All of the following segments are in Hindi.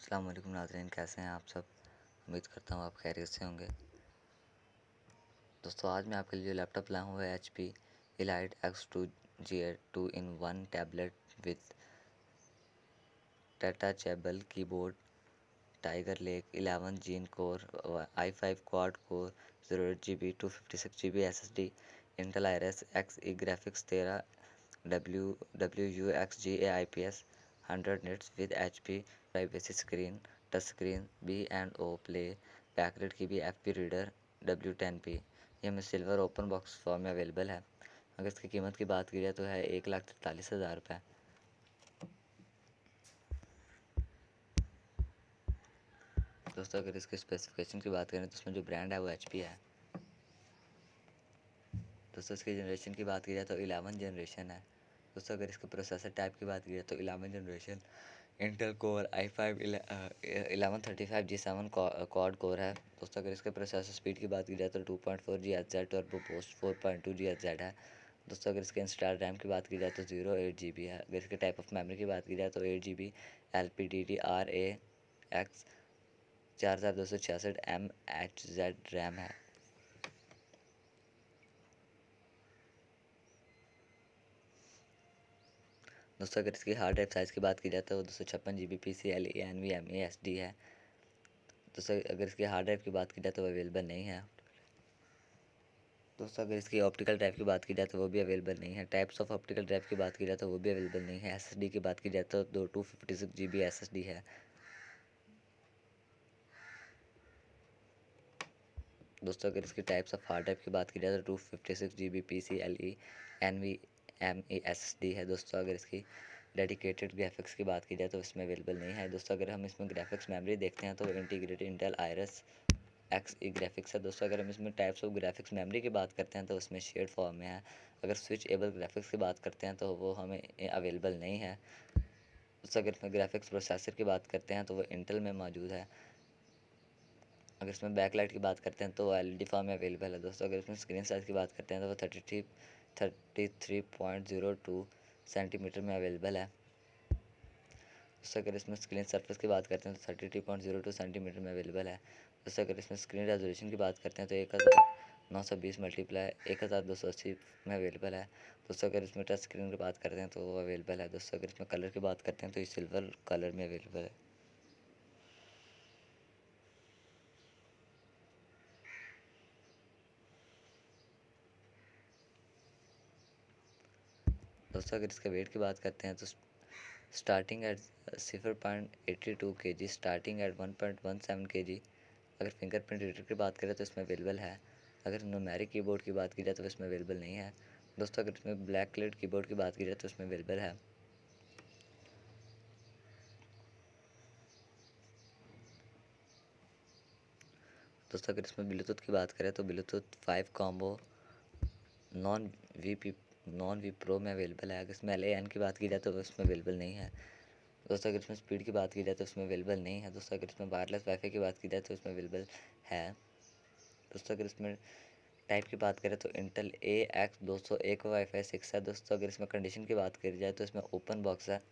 अस्सलाम वालेकुम नाज़रीन, कैसे हैं आप सब। उम्मीद करता हूँ आप खैरियत से होंगे। दोस्तों, आज मैं आपके लिए जो लैपटॉप लाया हूँ है HP Elite X2 G2 in 1 tablet with touchable keyboard, Tiger Lake 11 gen core, i5 quad core, 08 GB 256 GB SSD, Intel Iris Xe graphics 13 WXGA IPS 100 nits with HP privacy screen, touch screen, B&O play, backlight की भी FP रीडर, W10P। ये हमें सिल्वर ओपन बॉक्स फॉर्म में अवेलेबल है। अगर इसकी कीमत की बात की जाए तो है 1,43,000 रुपये। दोस्तों, अगर इसके स्पेसिफिकेशन की बात करें तो इसमें जो ब्रांड है वो HP है। दोस्तों, इसकी जनरेशन की बात की जाए तो 11 जनरेशन है। दोस्तों, अगर इसके प्रोसेसर टाइप की बात की जाए तो 11 generation Intel core i5 1135G7 quad core है। दोस्तों, अगर इसके प्रोसेसर स्पीड की बात की जाए तो 2.4 GHz टर्बो बूस्ट 4.2 GHz है। दोस्तों, अगर इसके इंस्टॉल रैम की बात की जाए तो 08 GB है। अगर इसके टाइप ऑफ मेमोरी की बात की जाए तो 8 GB LPDDR-AX 4266 MHz रैम है। दोस्तों, अगर इसकी हार्ड ड्राइव साइज़ की बात की जाए तो 256 GB PCIe NVMe SD है। दोस्तों, अगर इसकी हार्ड ड्राइव की बात की जाए तो अवेलेबल नहीं है। दोस्तों, अगर इसकी ऑप्टिकल ड्राइव की बात की जाए तो वो भी अवेलेबल नहीं है। टाइप्स ऑफ ऑप्टिकल ड्राइव की बात की जाए तो वो भी अवेलेबल नहीं है। SSD की बात की जाए तो 256 GB SSD है। दोस्तों, अगर इसकी टाइप्स ऑफ हार्ड ड्राइव की बात की जाए तो 256 GB PCIe NVMe SSD है। दोस्तों, अगर इसकी डेडिकेटेड ग्राफिक्स की बात की जाए तो इसमें अवेलेबल नहीं है। दोस्तों, अगर हम इसमें ग्राफिक्स मेमोरी देखते हैं तो integrated Intel Iris Xe graphics है। दोस्तों, अगर हम इसमें टाइप्स ऑफ ग्राफिक्स मेमोरी की बात करते हैं तो उसमें शेयर्ड फॉर्म में है। अगर स्विच एबल ग्राफिक्स की बात करते हैं तो वो हमें अवेलेबल नहीं है। दोस्तों, अगर इसमें ग्राफिक्स प्रोसेसर की बात करते हैं तो वो इंटेल में मौजूद है। अगर इसमें बैकलाइट की बात करते हैं तो वो LED फॉर्म में अवेलेबल है। दोस्तों, अगर इसमें स्क्रीन साइज़ की बात करते हैं तो वो 33.02 सेंटीमीटर में अवेलेबल है। दोस्तों, अगर इसमें स्क्रीन सरफेस की बात करते हैं तो 33.02 सेंटीमीटर में अवेलेबल है। दोस्तों, अगर इसमें स्क्रीन रेजोल्यूशन की बात करते हैं तो 1920 मल्टीप्लाई 1280 में अवेलेबल है। दोस्तों, अगर इसमें टच स्क्रीन की बात करते हैं तो वो अवेलेबल है। दोस्तों, अगर इसमें कलर की बात करते हैं तो ये सिल्वर कलर में अवेलेबल है। दोस्तों, अगर इसके वेट की बात करते हैं तो starting at 0.82 kg, starting at 1.17 kg। अगर फिंगरप्रिंट रीडर की बात करें तो इसमें अवेलेबल है। अगर न्यूमेरिक कीबोर्ड की बात की जाए तो इसमें अवेलेबल नहीं है। दोस्तों, अगर इसमें ब्लैक कलर कीबोर्ड की बात की जाए तो इसमें अवेलेबल है। दोस्तों, अगर इसमें ब्लूटूथ की बात करें तो Bluetooth 5 combo non V non V Pro में अवेलेबल है। अगर इसमें LAN की बात की जाए तो इसमें अवेलेबल नहीं है। दोस्तों, अगर इसमें स्पीड की बात की जाए तो इसमें अवेलेबल नहीं है। दोस्तों, अगर इसमें वायरलेस वाईफाई की बात की जाए तो इसमें अवेलेबल है। दोस्तों, अगर इसमें टाइप की बात करें तो इंटेल AX201 वाईफाई 6 है। दोस्तों, अगर इसमें कंडीशन की बात करी जाए तो इसमें ओपन बॉक्स है।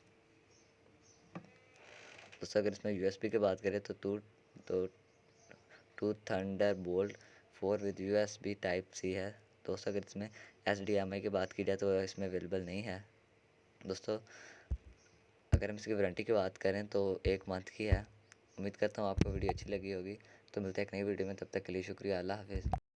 दोस्तों, अगर इसमें USB की बात करें तो two Thunderbolt 4 with USB type C है। दोस्तों, अगर इसमें HDMI की बात की जाए तो इसमें अवेलेबल नहीं है। दोस्तों, अगर हम इसकी वारंटी की बात करें तो 1 मंथ की है। उम्मीद करता हूँ आपको वीडियो अच्छी लगी होगी। तो मिलते हैं एक नई वीडियो में, तब तक के लिए शुक्रिया। अल्लाह हाफ़िज़।